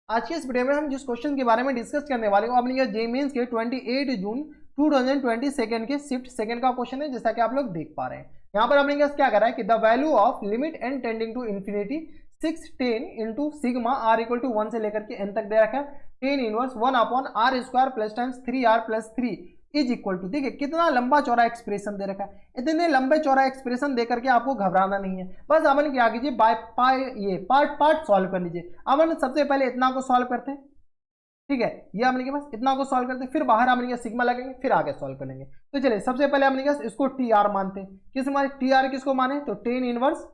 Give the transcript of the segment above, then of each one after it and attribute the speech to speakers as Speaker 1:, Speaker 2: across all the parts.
Speaker 1: आज के इस वीडियो में हम जिस क्वेश्चन के बारे में डिस्कस करने वाले हैं अपने जे मेंस के 28 जून 2022 के शिफ्ट सेकंड का क्वेश्चन है, जैसा कि आप लोग देख पा रहे हैं। यहाँ पर अपने क्या करा है कि the value of limit n tending to infinity 610 into sigma r equal to 1 से लेकर के एन तक दे रखा है। Tan inverse 1 upon r square plus times 3r plus 3 is equal to, देखिए कितना लंबा चौड़ा एक्सप्रेशन दे रखा है। इतने लंबे चौड़ा एक्सप्रेशन दे करके आपको घबराना नहीं है, बस अपन क्या कीजिए ये पार्ट सॉल्व कर लीजिए। अपन सबसे पहले इतना को सॉल्व करते हैं, ठीक है, ये अपने के पास इतना को सॉल्व करते हैं, फिर बाहर अपने सिग्मा लगेंगे, फिर आगे सॉल्व करेंगे। तो चलिए सबसे पहले अपने पास इसको टी आर मानते हैं। किस माने टी आर किसको माने, तो tan inverse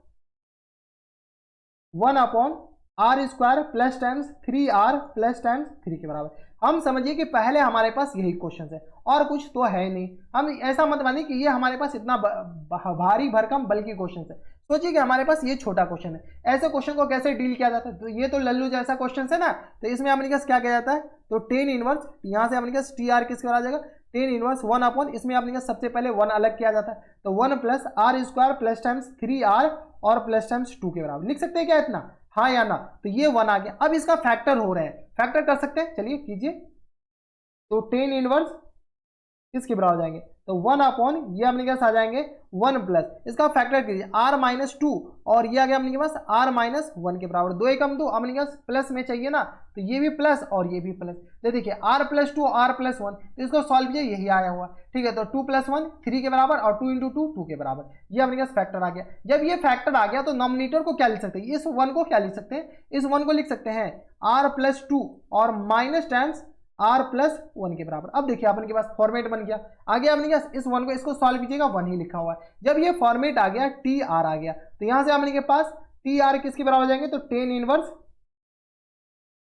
Speaker 1: 1 upon r square plus times 3r plus times 3 के बराबर। हम समझिए कि पहले हमारे पास यही क्वेश्चन है और कुछ तो है नहीं। हम ऐसा मत मानिए कि ये हमारे पास इतना भारी भरकम बल्कि क्वेश्चन है। सोचिए कि हमारे पास ये छोटा क्वेश्चन है, ऐसे क्वेश्चन को कैसे डील किया जाता है। तो ये तो लल्लू जैसा क्वेश्चन है ना, तो इसमें अपने पास क्या किया जाता है, तो टेन इनवर्स यहाँ से अपने पास टी आर किसके बराबर आ जाएगा, टेन इनवर्स 1 अपॉन, इसमें अपने पास सबसे पहले 1 अलग किया जाता है, तो 1 plus r square plus times 3r और प्लस टाइम्स 2 के बराबर। लिख सकते हैं क्या इतना, हाँ या ना, तो ये 1 आ गया। अब इसका फैक्टर हो रहा है, फैक्टर कर सकते हैं, चलिए कीजिए। तो टेन इनवर्स किसके बराबर जाएंगे, तो 1 अपॉन ये अपने पास आ जाएंगे 1 प्लस, इसका फैक्टर कीजिए r माइनस 2 और ये आ गया अपने पास r माइनस 1 के बराबर। 2 एकम 2 अपने पास प्लस में चाहिए ना, तो ये भी प्लस और ये भी प्लस। तो देखिए r प्लस 2 r प्लस 1, तो इसको सॉल्व कीजिए, यही आया हुआ, ठीक है। तो 2 प्लस 1 3 के बराबर और 2 इंटू 2 2 के बराबर, ये अपने पास फैक्टर आ गया। जब ये फैक्टर आ गया तो नॉमिनेटर को क्या लिख सकते हैं, इस 1 को क्या लिख सकते हैं, इस 1 को लिख सकते हैं r प्लस 2 और माइनस टाइम्स r प्लस 1 के बराबर। अब देखिए अपन के पास फॉर्मेट बन गया। आगे अपने पास इस 1 को इसको सॉल्व कीजिएगा, 1 ही लिखा हुआ है। जब ये फॉर्मेट आ गया टी आर आ गया, तो यहां से अपने के पास टी आर किसके बराबर जाएंगे, तो टेन इनवर्स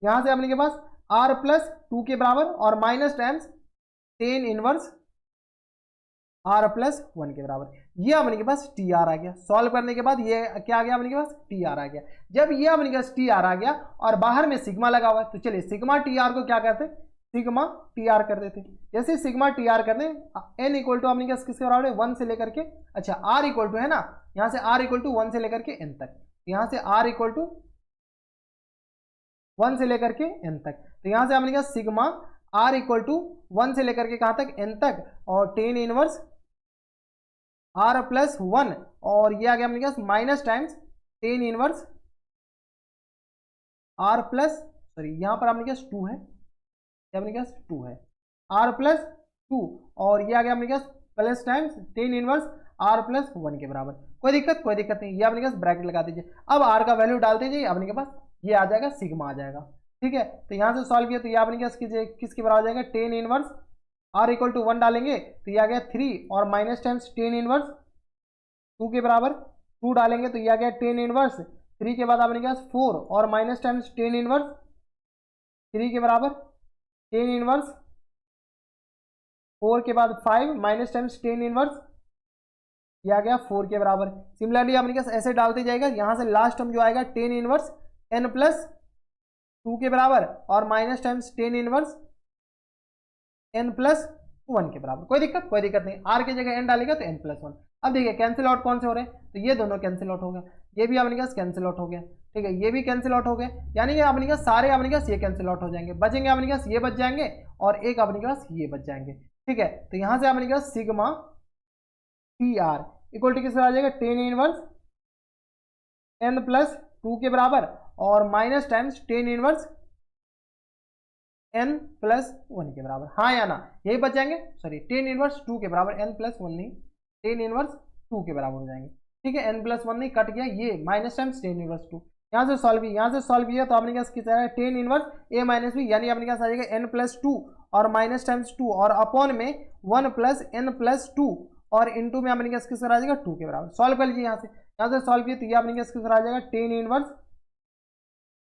Speaker 1: यहां से अपने के पास r प्लस 2 के बराबर और minus times ten inverse r plus 1 के बराबर। ये अपने के पास टी आर आ गया। सॉल्व करने के बाद ये क्या आ गया अपने के पास, टी आर आ गया। जब ये अपने के पास टी आर आ गया और बाहर में सिग्मा लगा हुआ है, तो चलिए सिग्मा टी आर को क्या करते, सिग्मा टी आर कर देते। जैसे सिग्मा टी आर कर दें, एन इक्वल टू अपने किसके बराबर है, 1 से लेकर के, अच्छा आर इक्वल टू है ना, यहां से आर इक्वल टू 1 से लेकर के एन तक, यहां से आर इक्वल टू 1 से लेकर के एन तक, तो यहां से अपने सिग्मा आर इक्वल टू 1 से लेकर के कहां तक, एन तक, और टेन इनवर्स आर प्लस 1 और ये आ गया अपने पास minus times ten inverse R plus, sorry यहां पर अपने पास 2 है, अपने पास 2 है, r प्लस 2 और ये आ गया अपने पास plus times ten inverse r plus 1 के बराबर। कोई दिक्कत नहीं, ये अपने पास ब्रैकेट लगा दीजिए। अब r का वैल्यू डालते जाइए, अपने के पास ये आ जाएगा सिग्मा आ जाएगा, ठीक है। तो यहां से सॉल्व किया तो ये अपने पास किसके बराबर आ जाएगा, tan inverse r equal to 1 डालेंगे तो ये आ गया 3 और माइनस टाइम्स टेन इनवर्स 2 के बराबर, 2 डालेंगे तो ये आ गया टेन इनवर्स 3 के बाद अपने पास 4 और माइनस टाइम्स टेन इनवर्स 3 के बराबर, टेन इनवर्स 4 के बाद 5 माइनस टाइम्स टेन इनवर्स, ये आ गया 4 के बराबर। सिमिलरली अपने पास ऐसे डालते जाएगा, यहां से लास्ट टर्म जो आएगा टेन इनवर्स n प्लस 2 के बराबर और minus times ten inverse n plus 1 के बराबर। कोई दिक्कत नहीं, r की जगह n डालेगा तो n प्लस 1। अब देखिए कैंसिल आउट कौन से हो रहे हैं, तो ये दोनों कैंसिल आउट हो गया, ये भी अपने पास कैंसिल आउट हो गया, ठीक है, ये भी कैंसिल आउट हो गए, यानी ये अपने पास सारे अपने पास ये कैंसिल आउट हो जाएंगे, बचेंगे अपने पास ये बच जाएंगे और एक अपने पास ये बच जाएंगे, ठीक है। तो यहां से अपने पास sigma T R equal to किस आ जाएगा, टेन इनवर्स n प्लस 2 के बराबर और minus times ten inverse n plus 1 के बराबर, हाँ या ना, यही बच जाएंगे, सॉरी टेन इनवर्स 2 के बराबर, n प्लस 1 नहीं, टेन इनवर्स 2 के बराबर हो जाएंगे, ठीक है। n प्लस 1 नहीं कट गया, ये माइनस टाइम्स टेन इनवर्स 2, यहाँ से सॉल्व किया तो अपने पास कितना है, tan inverse a minus b, यानी अपने पास आ जाएगा n प्लस 2 और माइनस टाइम्स 2 और अपॉन में 1 प्लस n प्लस 2 और इनटू में अपने पास किसका आ जाएगा 2 के बराबर। सॉल्व कर लीजिए, यहाँ से सॉल्व किया तो ये अपने पास किसका आ जाएगा, टेन इनवर्स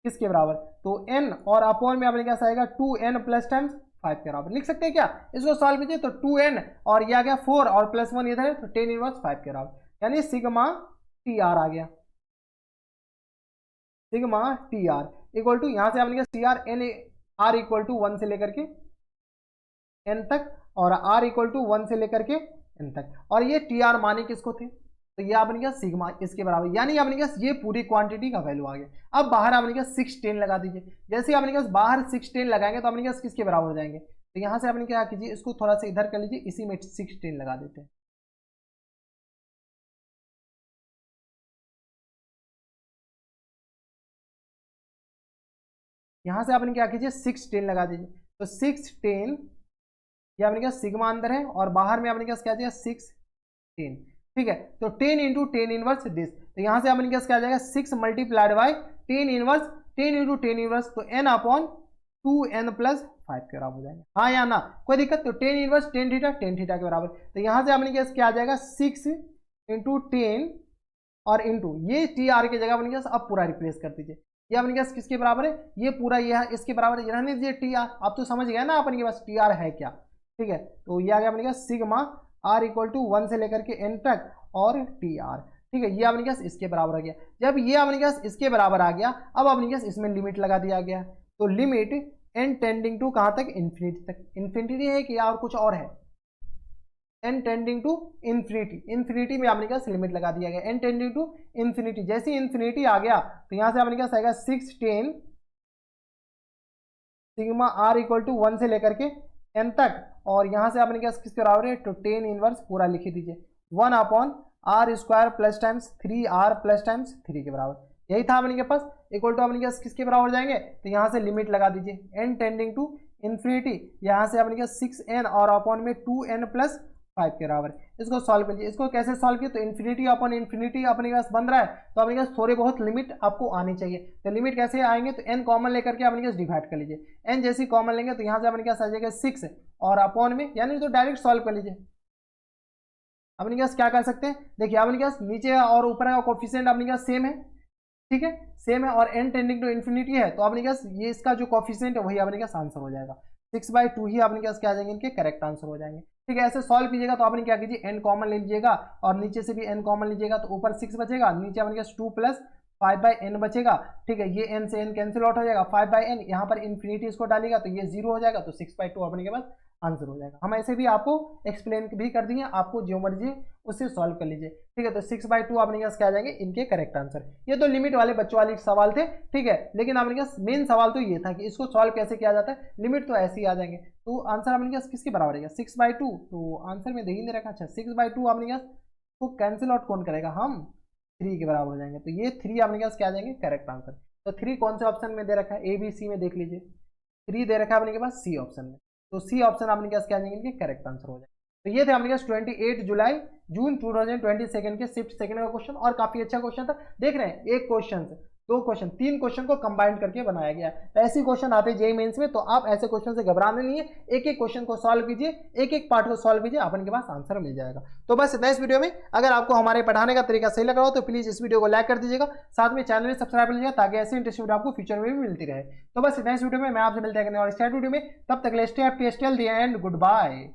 Speaker 1: किसके बराबर, तो n और अपॉन में अपने पास आएगा 2n प्लस टाइम्स 5 के बराबर। लिख सकते हैं क्या, इसको सॉल्व कीजिए तो 2n और ये आ गया 4 और प्लस 1 इधर है, तो टेन इनवर्स 5 के बराबर, यानी सिग्मा टी आर आ गया, sigma T R equal to यहाँ से अपने t r n r equal to 1 से लेकर के n तक और r इक्वल टू 1 से लेकर के n तक, और ये टी आर माने किसको थे, तो ये आपने क्या सिग्मा इसके बराबर, यानी आपने क्या ये पूरी क्वांटिटी का वैल्यू आ गया। अब बाहर आपने क्या 6 10 लगा दीजिए। जैसे आपने क्या बाहर 6 10 लगाएंगे तो आपने क्या किसके बराबर हो जाएंगे, तो यहाँ से आपने क्या कीजिए, इसको थोड़ा सा इधर कर लीजिए, इसी में 6 10 लगा देते हैं। यहाँ से आपने क्या कीजिए 6 10 लगा दीजिए, तो 6 10 ये आपने क्या सिग्मा अंदर है और बाहर में आपने क्या किया जाएगा 6 10, ठीक है। तो 10 इंटू 10 इनवर्स दिस, तो यहाँ से आपने क्या किया जाएगा 6 multiplied by 10 inverse, 10 into 10 inverse, तो n अपॉन 2n प्लस 5 के बराबर हो जाएंगे, हाँ या ना, कोई दिक्कत। तो 10 इनवर्स 10 थीटा के बराबर, तो यहाँ से आपने क्या आ जाएगा 6 इंटू 10 और इंटू ये टी आर की जगह आपने क्या अब पूरा रिप्लेस कर दीजिए। ये आपने क्या किसके बराबर है, ये पूरा ये है इसके बराबर है, रहने दीजिए टी आर। आप तो समझ गए ना अपने के पास टी आर है क्या, ठीक है। तो ये आ गया अपने क्या सिग्मा आर इक्वल टू 1 से लेकर के n तक और टी आर, ठीक है। ये आपने क्या इसके बराबर आ गया। जब ये आपने क्या इसके बराबर आ गया, अब आपने क्या इसमें लिमिट लगा दिया गया, तो लिमिट n टेंडिंग टू कहाँ तक, इन्फिनिटी तक। इन्फिनिटी है कि और कुछ और है, n tending to infinity, infinity में आपने क्या लिमिट लगा दिया गया, n टेंडिंग टू इन्फिनिटी। जैसे इन्फिनिटी आ गया तो यहाँ से आपने क्या आएगा 6 10 सिग्मा आर इक्वल टू 1 से लेकर के n तक, और यहाँ से आपने क्या किसके बराबर है, तो 10 इनवर्स पूरा लिख दीजिए 1 upon r square plus times 3r plus times 3 के बराबर। यही था अपने के पास, इक्वल टू अपने क्या किसके बराबर हो जाएंगे, तो यहाँ से लिमिट लगा दीजिए n टेंडिंग टू इन्फिनिटी, यहाँ से आपने क्या 6n और अपॉन में 2n प्लस 5 के बराबर। इसको सॉल्व कीजिए। इसको कैसे सॉल्व किया, तो इन्फिनिटी अपॉन इन्फिनिटी अपने पास बन रहा है, तो अपने पास थोड़े बहुत लिमिट आपको आनी चाहिए। तो लिमिट कैसे आएंगे, तो n कॉमन लेकर के अपने पास डिवाइड कर लीजिए, n जैसी कॉमन लेंगे तो यहाँ से अपने पास आ जाएगा 6 और अपॉन में, यानी तो डायरेक्ट सॉल्व कर लीजिए। अपने पास क्या कर सकते हैं, देखिए अपने पास नीचे और ऊपर का कोफिशिएंट अपने पास सेम है, ठीक है, सेम है, और n टेंडिंग टू इन्फिनिटी है, तो अपने पास ये इसका जो कोफिशिएंट है वही अपने पास आंसर हो जाएगा। 6/2 ही अपने पास क्या आ जाएंगे, इनके करेक्ट आंसर हो जाएंगे, ठीक है। ऐसे सॉल्व कीजिएगा तो आपने क्या कीजिए n कॉमन ले लीजिएगा और नीचे से भी n कॉमन लीजिएगा, तो ऊपर 6 बचेगा, नीचे अपने पास 2 प्लस 5/n बचेगा, ठीक है। ये n से n कैंसिल आउट हो जाएगा, 5/n यहाँ पर इन्फिनिटी इसको डालेगा तो ये 0 हो जाएगा, तो 6/2 अपने के पास आंसर हो जाएगा। हम ऐसे भी आपको एक्सप्लेन भी कर दिए, आपको जो मर्जी उससे सॉल्व कर लीजिए, ठीक है। तो 6/2 अपने पास क्या आ जाएंगे, इनके करेक्ट आंसर। ये तो लिमिट वाले बच्चों वाले सवाल थे, ठीक है, लेकिन अपने पास मेन सवाल तो ये था कि इसको सॉल्व कैसे किया जाता है, लिमिट तो ऐसे ही आ जाएंगे। तो आंसर अपने पास किसके बराबर है, 6/2, तो आंसर में दे ही नहीं रखा। अच्छा 6/2 अपने पास तो कैंसिल आउट कौन करेगा, हम 3 के बराबर हो जाएंगे, तो ये 3 अपने पास क्या आ जाएंगे, करेक्ट आंसर। तो 3 कौन से ऑप्शन में दे रखा है, ABC में देख लीजिए, 3 दे रखा है अपने के पास C ऑप्शन में, तो सी ऑप्शन आपने क्या आ जाएंगे, इनके करेक्ट आंसर हो जाए। तो ये थे आपने 28 जुलाई जून 2022 के शिफ्ट सेकंड का क्वेश्चन, और काफी अच्छा क्वेश्चन था। देख रहे हैं, एक क्वेश्चन से 2 क्वेश्चन 3 क्वेश्चन को कंबाइन करके बनाया गया। ऐसे क्वेश्चन आते जेईई मेंस में, तो आप ऐसे क्वेश्चन से घबराना नहीं है, एक एक क्वेश्चन को सॉल्व कीजिए, एक एक पार्ट को सॉल्व कीजिए, अपन के पास आंसर मिल जाएगा। तो बस इतना इस वीडियो में। अगर आपको हमारे पढ़ाने का तरीका सही लग रहा हो तो प्लीज इस वीडियो को लाइक कर दीजिएगा, साथ में चैनल में सब्सक्राइब कर लीजिएगा, ताकि ऐसे इंटरेस्टिंग वीडियो आपको फ्यूचर में भी मिलती रहे। तो बस इतना इस वीडियो में, मैं आपसे मिलते हैं और स्टार्ट वीडियो में, तब तक stay happy, stay healthy and good bye.